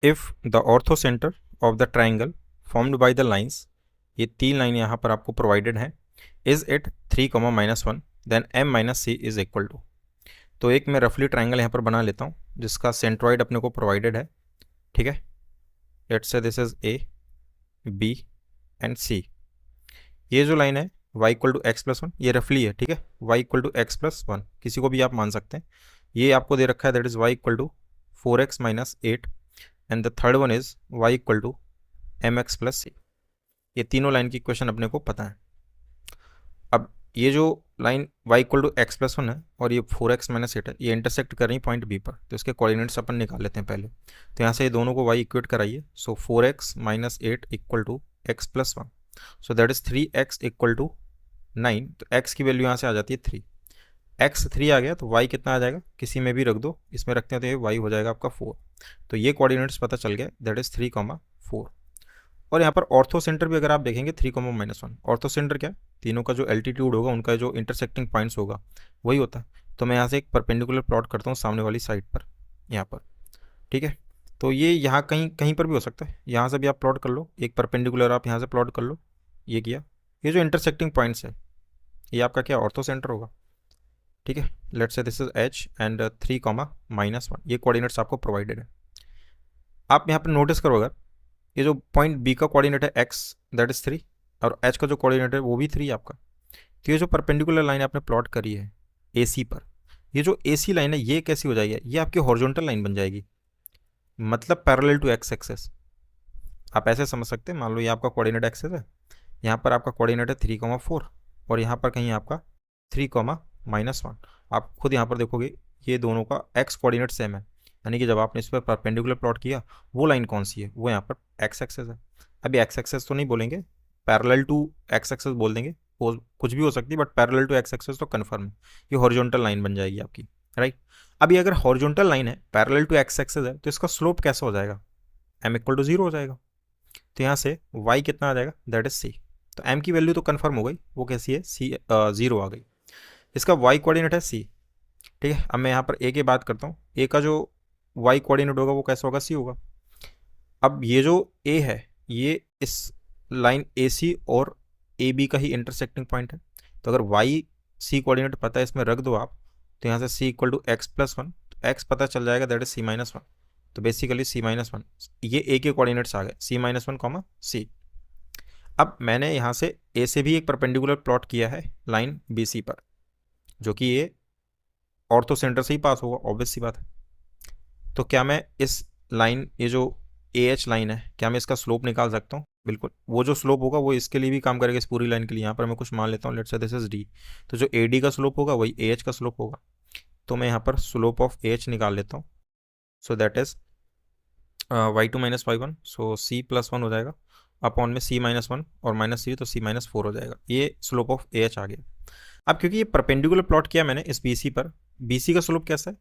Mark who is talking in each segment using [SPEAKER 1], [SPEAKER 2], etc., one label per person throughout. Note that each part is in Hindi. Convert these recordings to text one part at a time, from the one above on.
[SPEAKER 1] If the orthocentre of the triangle formed by the lines, ये तीन लाइन यहाँ पर आपको प्रोवाइडेड है, is it 3, -1, then m minus c is equal to. तो एक मैं रफली ट्राइंगल यहाँ पर बना लेता हूँ जिसका सेंट्रॉइड अपने को प्रोवाइडेड है, ठीक है। Let's say this is A, B and C. ये जो लाइन है y equal to x plus one, ये रफली है, ठीक है। y equal to x plus one किसी को भी आप मान सकते हैं। ये आपको दे रखा है, that is y equal to 4x-8, and the third one is y equal to mx plus C. ये तीनों लाइन की इक्वेशन अपने को पता है। अब ये जो line y equal to x plus one है और ये 4x-8 है, ये इंटरसेक्ट कर रही है पॉइंट बी पर, तो इसके कोऑर्डिनेट्स अपन निकाल लेते हैं पहले। तो यहाँ से ये दोनों को y इक्वेट कराइए, so 4x-8 equal to x plus one, so that is 3x equal to 9। तो x की वैल्यू यहाँ से आ जाती है 3, x 3 आ गया तो y कितना आ जाएगा, किसी में भी रख दो, इसमें रखते हैं तो ये y हो जाएगा आपका 4। तो ये कोऑर्डिनेट्स पता चल गया, दैट इज 3, 4। और यहाँ पर ऑर्थो सेंटर भी अगर आप देखेंगे 3, -1, ऑर्थो सेंटर क्या है, तीनों का जो एल्टीट्यूड होगा उनका जो इंटरसेक्टिंग पॉइंट्स होगा वही होता है। तो मैं यहाँ से एक परपेंडिकुलर प्लॉट करता हूँ सामने वाली साइड पर, यहाँ पर, ठीक है। तो ये यहाँ कहीं कहीं पर भी हो सकता है, यहाँ से भी आप प्लॉट कर लो, एक परपेंडिकुलर आप यहाँ से प्लॉट कर लो, ये किया। ये जो इंटरसेक्टिंग पॉइंट्स है ये आपका क्या ऑर्थो सेंटर होगा, ठीक है। Let's say this is H and 3, -1, ये कोऑर्डिनेट्स आपको प्रोवाइडेड है। आप यहाँ पर नोटिस करो, अगर ये जो पॉइंट बी का कोऑर्डिनेट है एक्स, दैट इज 3, और एच का जो कोऑर्डिनेट है वो भी 3 आपका। तो ये जो परपेंडिकुलर लाइन आपने प्लॉट करी है ए सी पर, ये जो ए सी लाइन है ये कैसी हो जाएगी, ये आपकी हॉरिजॉन्टल लाइन बन जाएगी, मतलब पैरेलल टू एक्स एक्सेस। आप ऐसे समझ सकते हैं, मान लो ये आपका कोऑर्डिनेट एक्सेस है, यहाँ पर आपका कोऑर्डिनेट है 3, 4, और यहाँ पर कहीं आपका 3, -1। आप खुद यहाँ पर देखोगे ये दोनों का एक्स कोऑर्डिनेट सेम है, यानी कि जब आपने इस पर परपेंडिकुलर प्लॉट किया, वो लाइन कौन सी है, वो यहाँ पर एक्स एक्सेस है। अभी एक्स एक्सेस तो नहीं बोलेंगे, पैरेलल टू एक्स एक्सेस बोल देंगे, वो कुछ भी हो सकती है, but parallel to x axis तो कन्फर्म है, ये हॉरिजॉन्टल लाइन बन जाएगी आपकी, राइट। अभी अगर हॉरिजॉन्टल लाइन है, पैरेलल टू एक्स एक्सेस है, तो इसका स्लोप कैसा हो जाएगा, m इक्वल टू 0 हो जाएगा। तो यहाँ से y कितना आ जाएगा, दैट इज c। तो m की वैल्यू तो कन्फर्म हो गई, वो कैसी है, c 0 आ गई। इसका y कोऑर्डिनेट है c, ठीक है। अब मैं यहाँ पर a की बात करता हूँ, a का जो y कोऑर्डिनेट होगा वो कैसा होगा, c होगा। अब ये जो a है ये इस लाइन AC और AB का ही इंटरसेक्टिंग पॉइंट है, तो अगर y c कोऑर्डिनेट पता है इसमें रख दो आप, तो यहाँ से c equal to x plus one, तो x पता चल जाएगा, दैट इज c-1। तो बेसिकली c-1, ये a के कोऑर्डिनेट्स आ गए, c-1, c। अब मैंने यहाँ से a से भी एक परपेंडिकुलर प्लॉट किया है लाइन BC पर, जो कि ये ऑर्थो सेंटर से ही पास होगा, ऑब्वियस सी बात है। तो क्या मैं इस लाइन, ये जो AH लाइन है, क्या मैं इसका स्लोप निकाल सकता हूँ, बिल्कुल। वो जो स्लोप होगा वो इसके लिए भी काम करेगा, इस पूरी लाइन के लिए। यहाँ पर मैं कुछ मान लेता हूँ, let's say this is D, तो जो AD का स्लोप होगा वही AH का स्लोप होगा। तो मैं यहाँ पर स्लोप ऑफ AH निकाल लेता हूँ, सो that is y2-y1, so c+1 हो जाएगा, अपॉन में c-1 और -3, तो c-4 हो जाएगा। ये स्लोप ऑफ AH आ गया। अब क्योंकि ये परपेंडिकुलर प्लॉट किया मैंने इस BC पर, BC का स्लोप कैसा है,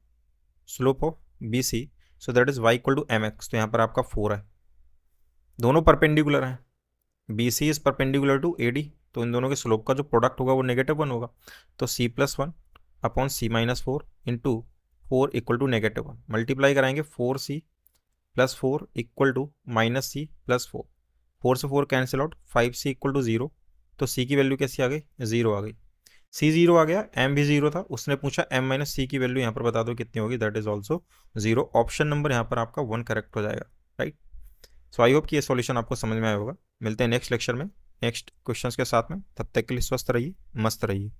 [SPEAKER 1] slope of BC, so that is y equal to mx, तो यहाँ पर आपका 4 है, दोनों परपेंडिकुलर हैं, BC is perpendicular to AD, तो इन दोनों के स्लोप का जो प्रोडक्ट होगा वो -1 होगा। तो c+1 upon c-4 into 4 equal to -1, multiply कराएंगे 4c plus 4 equal to -c plus 4, 4 से 4 cancel out, 5c equal to 0। तो c की वैल्यू कैसी आ गई, 0 आ गई। c 0 आ गया, m भी 0 था, उसने पूछा m माइनस c की वैल्यू यहाँ पर बता दो कितनी होगी, that is also 0। Option number यहाँ पर आपका 1 करेक्ट हो जाएगा, राइट। सो आई होप कि ये सॉल्यूशन आपको समझ में आया होगा। मिलते हैं नेक्स्ट लेक्चर में नेक्स्ट क्वेश्चंस के साथ में, तब तक के लिए स्वस्थ रहिए, मस्त रहिए।